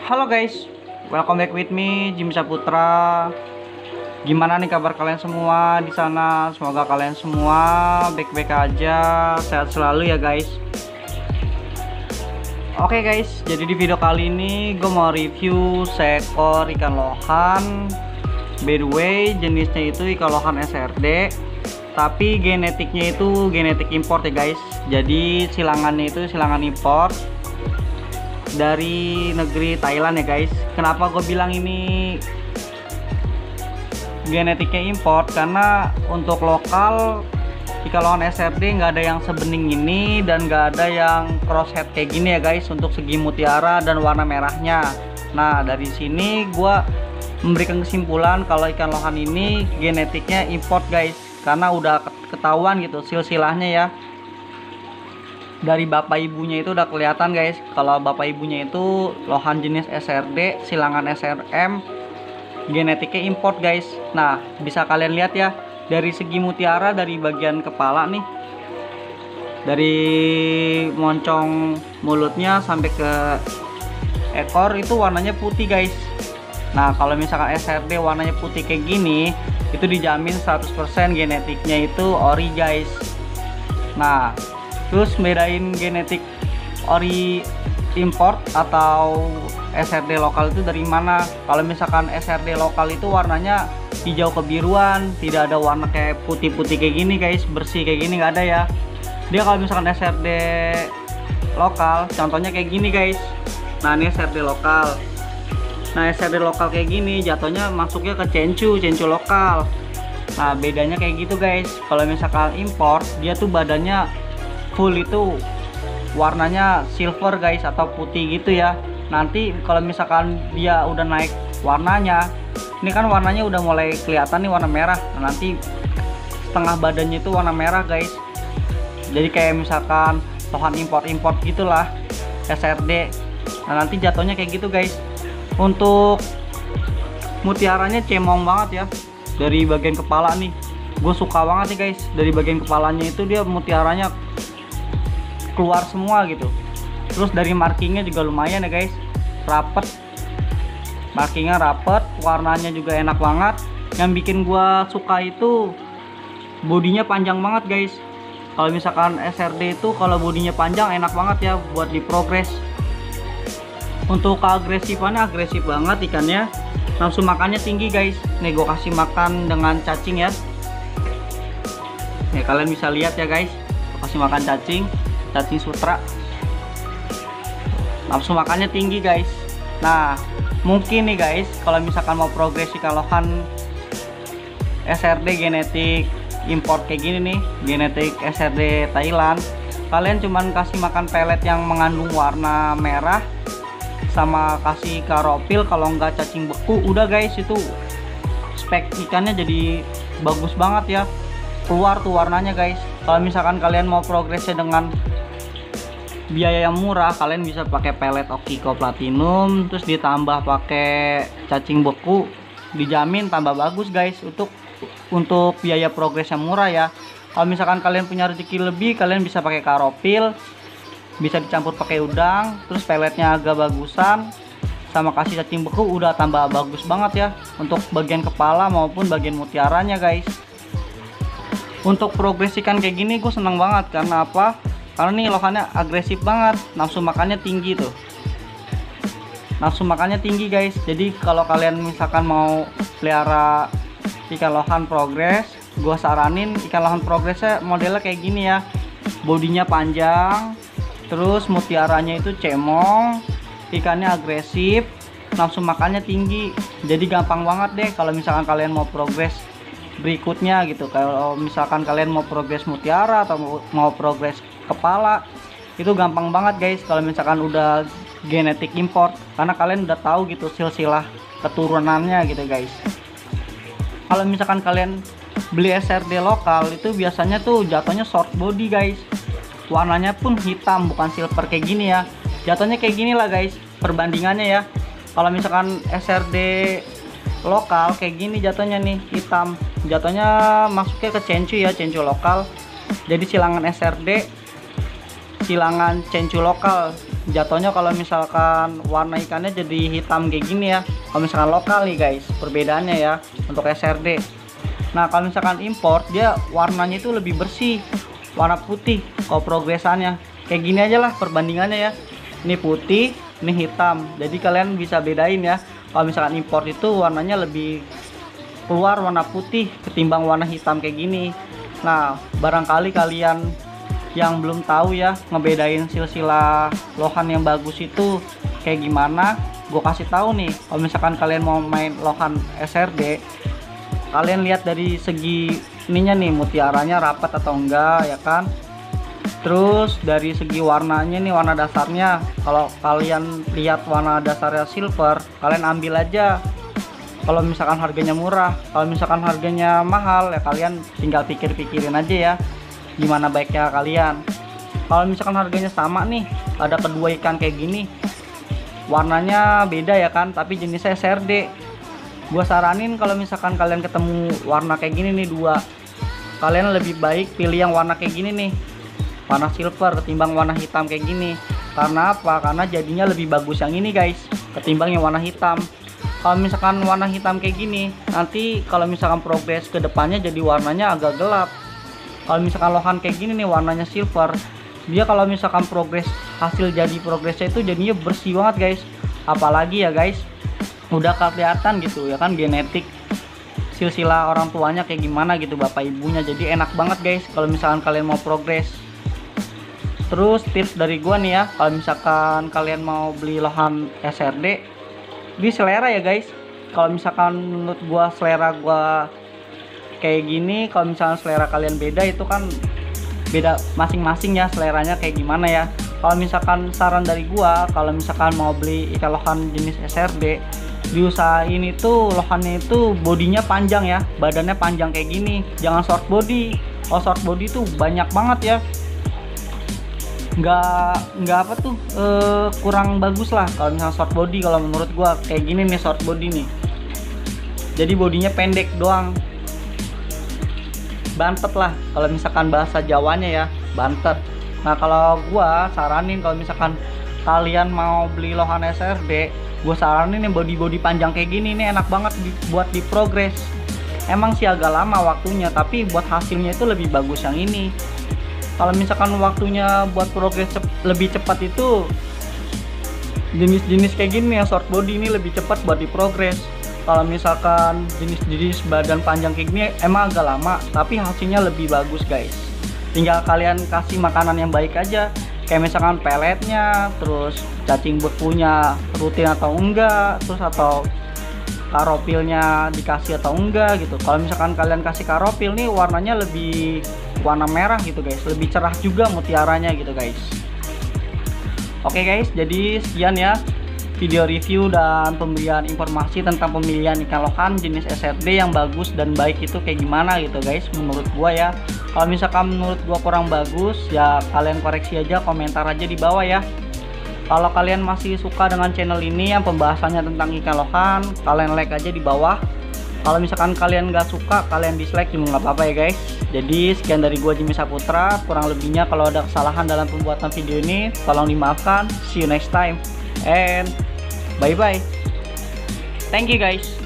Halo guys, welcome back with me Jim Saputra. Gimana nih kabar kalian semua di sana? Semoga kalian semua baik-baik aja, sehat selalu ya guys. Oke guys, jadi di video kali ini gue mau review seekor ikan lohan. By the way, jenisnya itu ikan lohan SRD, tapi genetiknya itu genetik import ya guys. Jadi silangannya itu silangan import dari negeri Thailand ya guys. Kenapa gue bilang ini genetiknya import? Karena untuk lokal ikan lohan SRD nggak ada yang sebening ini dan nggak ada yang crosshead kayak gini ya guys, untuk segi mutiara dan warna merahnya. Nah dari sini gue memberikan kesimpulan kalau ikan lohan ini genetiknya import guys, karena udah ketahuan gitu silsilahnya ya. Dari bapak ibunya itu udah kelihatan guys, kalau bapak ibunya itu lohan jenis SRD, silangan SRM, genetiknya import guys. Nah bisa kalian lihat ya, dari segi mutiara, dari bagian kepala nih, dari moncong mulutnya sampai ke ekor itu warnanya putih guys. Nah kalau misalkan SRD warnanya putih kayak gini, itu dijamin 100% genetiknya itu ori guys. Nah terus bedain genetik ori import atau SRD lokal itu dari mana? Kalau misalkan SRD lokal itu warnanya hijau kebiruan, tidak ada warna kayak putih-putih kayak gini guys, bersih kayak gini nggak ada ya. Dia kalau misalkan SRD lokal, contohnya kayak gini guys. Nah ini SRD lokal. Nah SRD lokal kayak gini jatuhnya masuknya ke cencu lokal. Nah bedanya kayak gitu guys. Kalau misalkan import, dia tuh badannya full itu warnanya silver guys, atau putih gitu ya. Nanti kalau misalkan dia udah naik warnanya, ini kan warnanya udah mulai kelihatan nih warna merah. Nah, nanti setengah badannya itu warna merah guys. Jadi kayak misalkan lohan import gitulah SRD. Nah nanti jatuhnya kayak gitu guys. Untuk mutiaranya cemong banget ya, dari bagian kepala nih. Gue suka banget nih guys, dari bagian kepalanya itu dia mutiaranya keluar semua gitu. Terus dari markingnya juga lumayan ya guys, rapet, markingnya rapet, warnanya juga enak banget. Yang bikin gua suka itu bodinya panjang banget guys. Kalau misalkan SRD itu kalau bodinya panjang enak banget ya buat di progres. Untuk keagresifannya agresif banget ikannya, nafsu makannya tinggi guys. Nih gua kasih makan dengan cacing ya. Nih kalian bisa lihat ya guys, gua kasih makan cacing sutra. Nafsu makannya tinggi guys. Nah mungkin nih guys, kalau misalkan mau progres ikan lohan SRD genetik import kayak gini nih, genetik SRD Thailand, kalian cuman kasih makan pelet yang mengandung warna merah sama kasih karopil, kalau nggak cacing beku, udah guys itu spek ikannya jadi bagus banget ya, keluar tuh warnanya guys. Kalau misalkan kalian mau progresnya dengan biaya yang murah, kalian bisa pakai pelet Okiko Platinum, terus ditambah pakai cacing beku, dijamin tambah bagus guys. Untuk biaya progres yang murah ya. Kalau misalkan kalian punya rezeki lebih, kalian bisa pakai karopil, bisa dicampur pakai udang, terus peletnya agak bagusan, sama kasih cacing beku, udah tambah bagus banget ya untuk bagian kepala maupun bagian mutiaranya guys. Untuk progres ikan kayak gini gue seneng banget. Karena apa? Karena nih lohannya agresif banget, nafsu makannya tinggi tuh. Nafsu makannya tinggi guys. Jadi kalau kalian misalkan mau pelihara ikan lohan progres, gue saranin ikan lohan progresnya modelnya kayak gini ya. Bodinya panjang, terus mutiaranya itu cemong, ikannya agresif, nafsu makannya tinggi. Jadi gampang banget deh kalau misalkan kalian mau progres berikutnya gitu. Kalau misalkan kalian mau progres mutiara atau mau progres kepala, itu gampang banget guys kalau misalkan udah genetik import, karena kalian udah tahu gitu silsilah keturunannya gitu guys. Kalau misalkan kalian beli SRD lokal, itu biasanya tuh jatuhnya short body guys, warnanya pun hitam, bukan silver kayak gini ya. Jatuhnya kayak gini lah guys perbandingannya ya. Kalau misalkan SRD lokal kayak gini jatuhnya nih hitam, jatuhnya masuknya ke cencu ya, cencu lokal. Jadi silangan SRD, silangan cencu lokal jatuhnya kalau misalkan warna ikannya jadi hitam kayak gini ya. Kalau misalkan lokal nih guys, perbedaannya ya untuk SRD. Nah kalau misalkan impor, dia warnanya itu lebih bersih, warna putih. Kalau progresannya kayak gini aja lah perbandingannya ya. Ini putih, ini hitam. Jadi kalian bisa bedain ya. Kalau misalkan impor itu warnanya lebih keluar warna putih ketimbang warna hitam kayak gini. Nah barangkali kalian yang belum tahu ya ngebedain silsilah lohan yang bagus itu kayak gimana, gue kasih tahu nih. Kalau misalkan kalian mau main lohan SRD, kalian lihat dari segi ininya nih, mutiaranya rapat atau enggak ya kan. Terus dari segi warnanya nih, warna dasarnya, kalau kalian lihat warna dasarnya silver, kalian ambil aja kalau misalkan harganya murah. Kalau misalkan harganya mahal ya kalian tinggal pikir-pikirin aja ya gimana baiknya kalian. Kalau misalkan harganya sama nih, ada kedua ikan kayak gini, warnanya beda ya kan, tapi jenisnya SRD. Gua saranin kalau misalkan kalian ketemu warna kayak gini nih dua, kalian lebih baik pilih yang warna kayak gini nih, warna silver ketimbang warna hitam kayak gini. Karena apa? Karena jadinya lebih bagus yang ini guys ketimbang yang warna hitam. Kalau misalkan warna hitam kayak gini, nanti kalau misalkan progres ke depannya jadi warnanya agak gelap. Kalau misalkan lohan kayak gini nih warnanya silver, dia kalau misalkan progres, hasil jadi progresnya itu jadinya bersih banget guys. Apalagi ya guys, udah kelihatan gitu ya kan genetik silsilah orang tuanya kayak gimana gitu, bapak ibunya. Jadi enak banget guys kalau misalkan kalian mau progres. Terus tips dari gua nih ya, kalau misalkan kalian mau beli lohan SRD, di selera ya guys. Kalau misalkan menurut gua selera gua kayak gini, kalau misalnya selera kalian beda, itu kan beda masing-masing ya seleranya kayak gimana ya. Kalau misalkan saran dari gua, kalau misalkan mau beli ikan lohan jenis SRD, diusahain itu lohannya itu bodinya panjang ya, badannya panjang kayak gini, jangan short body. Kalau short body tuh banyak banget ya, nggak apa tuh, kurang bagus lah kalau misalnya short body. Kalau menurut gua kayak gini nih short body nih, jadi bodinya pendek doang, bantet lah kalau misalkan bahasa Jawanya ya, bantet. Nah kalau gua saranin kalau misalkan kalian mau beli lohan SRD, gua saranin yang body panjang kayak gini nih enak banget buat di progres. Emang sih agak lama waktunya, tapi buat hasilnya itu lebih bagus yang ini. Kalau misalkan waktunya buat progres lebih cepat, itu jenis-jenis kayak gini yang short body ini lebih cepat buat di progres. Kalau misalkan jenis-jenis badan panjang kayak gini emang agak lama, tapi hasilnya lebih bagus guys. Tinggal kalian kasih makanan yang baik aja, kayak misalkan peletnya, terus cacing bekunya rutin atau enggak, terus atau karopilnya dikasih atau enggak gitu. Kalau misalkan kalian kasih karopil nih, warnanya lebih warna merah gitu guys, lebih cerah juga mutiaranya gitu guys. Oke guys, jadi sekian ya video review dan pemberian informasi tentang pemilihan ikan lohan jenis SRD yang bagus dan baik itu kayak gimana gitu guys menurut gua ya. Kalau misalkan menurut gua kurang bagus ya kalian koreksi aja, komentar aja di bawah ya. Kalau kalian masih suka dengan channel ini yang pembahasannya tentang ikan lohan, kalian like aja di bawah. Kalau misalkan kalian nggak suka, kalian dislike juga nggak apa-apa ya guys. Jadi sekian dari gua Jimmy Saputra, kurang lebihnya kalau ada kesalahan dalam pembuatan video ini tolong dimaafkan. See you next time and bye bye. Thank you guys.